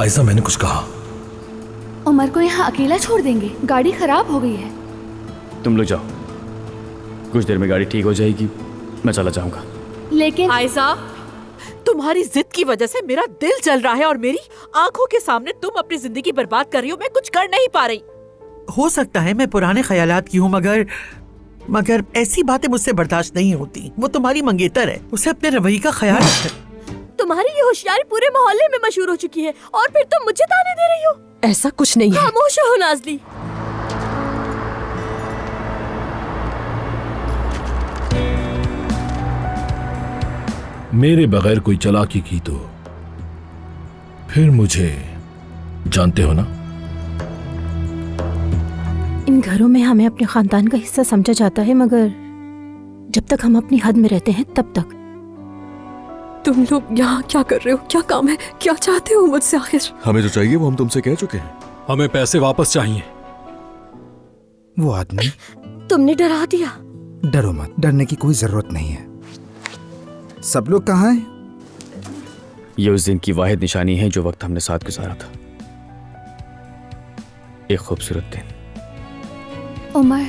आयशा, मैंने कुछ कहा? उमर को यहाँ अकेला छोड़ देंगे? गाड़ी खराब हो गई है। तुम लोग जाओ, कुछ देर में गाड़ी ठीक हो जाएगी, मैं चला जाऊंगा। लेकिन आयशा, तुम्हारी जिद की वजह से मेरा दिल जल रहा है और मेरी आंखों के सामने तुम अपनी जिंदगी बर्बाद कर रही हो। मैं कुछ कर नहीं पा रही। हो सकता है मैं पुराने ख्यालात की हूँ, मगर ऐसी बातें मुझसे बर्दाश्त नहीं होती। वो तुम्हारी मंगेतर है, उसे अपने रवैये का ख्याल रखना। तुम्हारी ये होशियारी पूरे मोहल्ले में मशहूर हो चुकी है और फिर तुम मुझे ताने दे रही हो। ऐसा कुछ नहीं है। खामोश हो नाज़ली। मेरे बगैर कोई चालाकी की तो फिर मुझे जानते हो ना? इन घरों में हमें अपने खानदान का हिस्सा समझा जाता है, मगर जब तक हम अपनी हद में रहते हैं तब तक। तुम लोग यहाँ क्या कर रहे हो? क्या काम है? क्या चाहते हो मुझसे आखिर? हमें जो चाहिए वो हम तुमसे कह चुके हैं। हमें पैसे वापस चाहिए। वो आदमी, तुमने डरा दिया। डरो मत, डरने की कोई जरूरत नहीं है। सब लोग कहाँ हैं? ये उस दिन की वाहिद निशानी है जो वक्त हमने साथ गुजारा था। एक खूबसूरत दिन। उमर,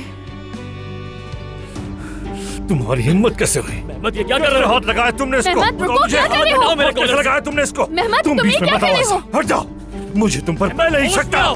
तुम्हारी हिम्मत कैसे हुई? मेहमद, ये क्या कर रहे हो? हाथ लगाया तुमने इसको? मेहमद, रुको, क्या कर रहे हो? कैसे लगाया तुमने इसको? मेहमद, तुम तुम बीच ये में क्या मत कर रहे आओ। हो? हट जाओ, मुझे तुम पर मैं नहीं सकता।